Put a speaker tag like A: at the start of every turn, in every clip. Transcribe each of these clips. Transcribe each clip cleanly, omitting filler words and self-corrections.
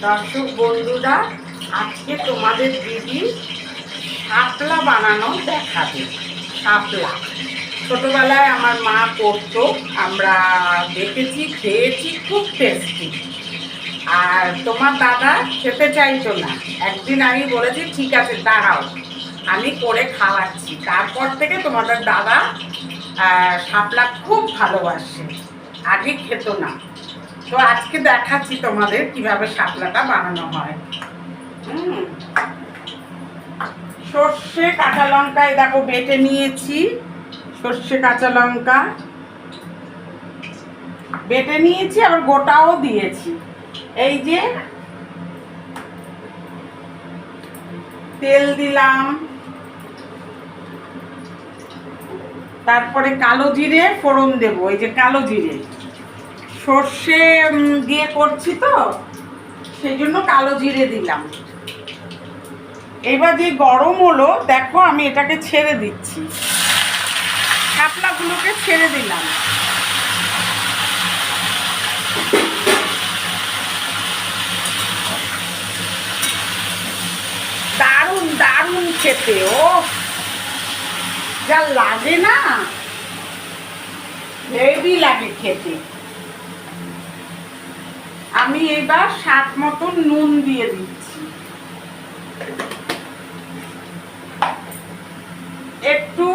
A: দর্শক বন্ধুরা, আজকে তোমাদের দিদি শাপলা বানানো দেখাবে। শাপলা ছোটবেলায় আমার মা করতো, আমরা দেখেছি, খেয়েছি, খুব টেস্টি। আর তোমার দাদা খেতে চাইতো না। একদিন আমি বলেছি ঠিক আছে দাঁড়াও, আমি করে খাওয়াচ্ছি। তারপর থেকে তোমাদের দাদা শাপলা খুব ভালোবাসে, আগে খেত না। তো আজকে দেখাচ্ছি তোমাদের কিভাবে শাপলাটা বানানো হয়। সর্ষে কাঁচা লঙ্কা দেখো বেটে নিয়েছি। সর্ষে কাঁচা লঙ্কা বেটে নিয়েছি, আবার গোটাও দিয়েছি। এই যে তেল দিলাম, তারপরে কালো জিরে ফোড়ন দেবো। এই যে কালো জিরে, সর্ষে দিয়ে করছি তো সেই জন্য কালো জিরে দিলাম। এবার যে গরম হলো দেখো, আমি এটাকে ছেড়ে দিচ্ছি, শাপলাগুলোকে ছেড়ে দিলাম। দারুণ দারুণ খেতে, ও যা লাগে না, হেভি লাগে খেতে। আমি এবার স্বাদ মতন নুন দিয়ে দিচ্ছি, একটু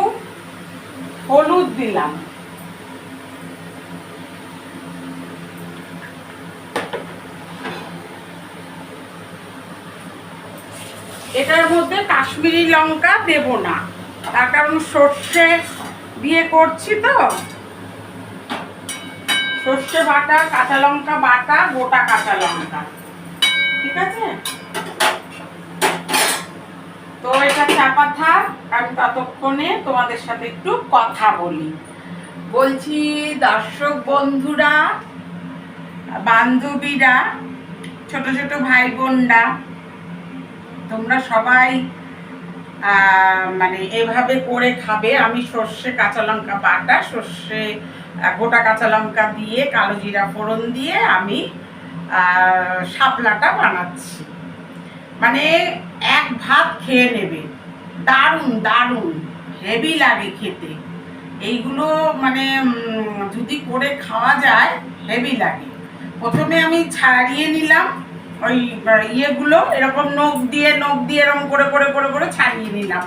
A: হলুদ দিলাম, এটার মধ্যে কাশ্মীরি লঙ্কা দেব না, তার কারণ সর্ষে দিয়ে করছি তো। সর্ষে বাটা, কাঁচা লঙ্কা বাটা, গোটা কাঁচা লঙ্কা, ঠিক আছে। তো এটা চাপা থাক, আমি ততক্ষণে তোমাদের সাথে একটু কথা বলছি। দর্শক বন্ধুরা, বান্ধবীরা, ছোট ছোট ভাই বোনরা, তোমরা সবাই মানে এভাবে করে খাবে। আমি সর্ষে কাঁচা লঙ্কা বাটা, সর্ষে গোটা কাঁচা লঙ্কা দিয়ে, কালো জিরা ফোড়ন দিয়ে আমি শাপলাটা বানাচ্ছি। মানে এক ভাত খেয়ে নেবে, দারুণ দারুণ হেভি লাগে খেতে। এইগুলো মানে যদি করে খাওয়া যায় হেভি লাগে। প্রথমে আমি ছাড়িয়ে নিলাম ওই ইয়েগুলো, এরকম নখ দিয়ে এরকম করে করে করে করে ছাড়িয়ে নিলাম।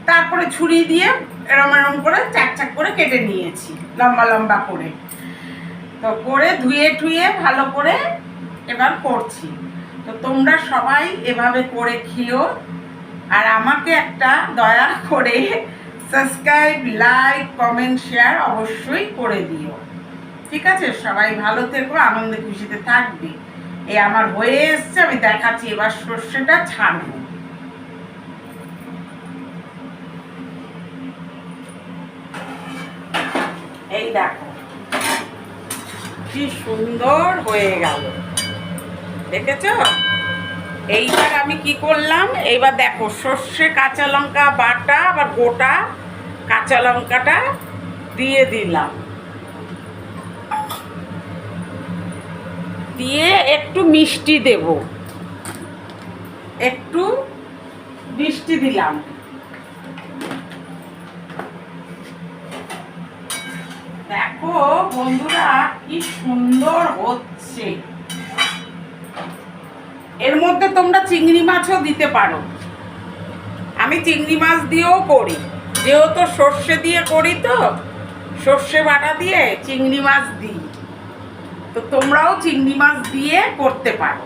A: তারপরে ছুরি দিয়ে এরম করে চাক চাক করে কেটে নিয়েছি, লম্বা লম্বা করে। তো করে ধুয়ে টুয়ে ভালো করে এবার করছি। তো তোমরা সবাই এভাবে করে খেও, আর আমাকে একটা দয়া করে সাবস্ক্রাইব, লাইক, কমেন্ট, শেয়ার অবশ্যই করে দিও, ঠিক আছে। সবাই ভালো থেকো, আনন্দে খুশিতে থাকবে। এই আমার হয়ে এসছে, আমি দেখাচ্ছি। এবার সর্ষেটা ছাড়বো। এই দেখো কি সুন্দর হয়ে গেল, দেখেছ। এইবার আমি কি করলাম, এইবার দেখো সর্ষে কাঁচা লঙ্কা বাটা, আবার গোটা কাঁচা লঙ্কাটা দিয়ে দিলাম, দিয়ে একটু মিষ্টি দেব, একটু মিষ্টি দিলাম। দেখো বন্ধুরা কি সুন্দর হচ্ছে। এর মধ্যে তোমরা চিংড়ি মাছও দিতে পারো, আমি চিংড়ি মাছ দিয়েও করি, যেহেতু সর্ষে দিয়ে করি তো, সর্ষে বাটা দিয়ে চিংড়ি মাছ দিই। তো তোমরাও চিংড়ি মাছ দিয়ে করতে পারো,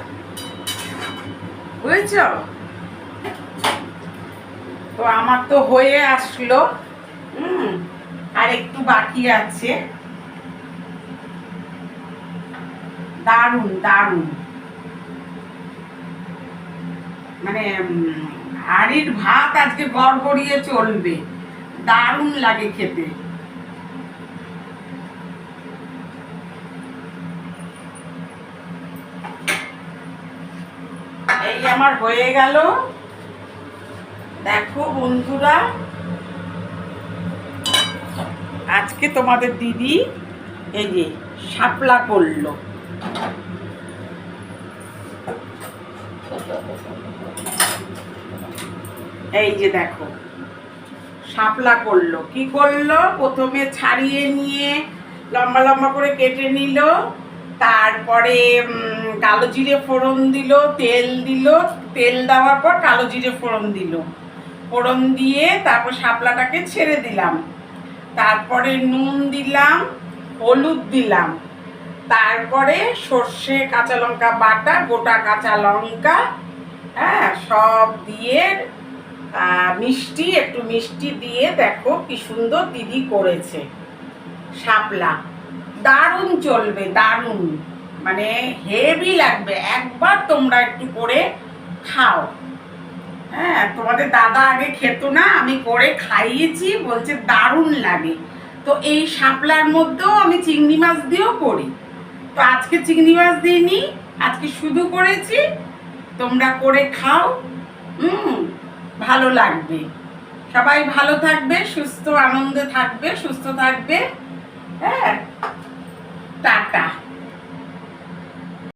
A: বুঝেছ। তো আমার তো হয়ে আসলো, আর একটু বাকি আছে। দারুণ দারুণ, মানে হাড়ির ভাত আজকে গড়গড়িয়ে চলবে, দারুণ লাগে খেতে। এই আমার হয়ে গেল। দেখো বন্ধুরা, আজকে তোমাদের দিদি এই যে শাপলা করলো। এই যে দেখো শাপলা করলো, কি করলো, প্রথমে ছাড়িয়ে নিয়ে লম্বা লম্বা করে কেটে নিল, তারপরে কালো জিরে ফোড়ন দিল, তেল দিল, তেল দেওয়ার পর কালো জিরে ফোড়ন দিল, ফোড়ন দিয়ে তারপর শাপলাটাকে ছেড়ে দিলাম, তারপরে নুন দিলাম, হলুদ দিলাম, তারপরে সর্ষে কাঁচা লঙ্কা বাটা, গোটা কাঁচা লঙ্কা, হ্যাঁ সব দিয়ে একটু মিষ্টি দিয়ে দেখো কি সুন্দর দিদি করেছে শাপলা। দারুণ চলবে, দারুণ, মানে হেভি লাগবে, একবার তোমরা একটু করে খাও। হ্যাঁ, তোমাদের দাদা আগে খেত না, আমি করে খাইয়েছি, বলছে দারুণ লাগে। তো এই শাপলার মধ্যেও আমি চিংড়ি মাছ দিয়েও করি, তো আজকে চিংড়ি মাছ দিইনি, আজকে শুধু করেছি। তোমরা করে খাও, ভালো লাগবে। সবাই ভালো থাকবে, সুস্থ আনন্দে থাকবে, সুস্থ থাকবে।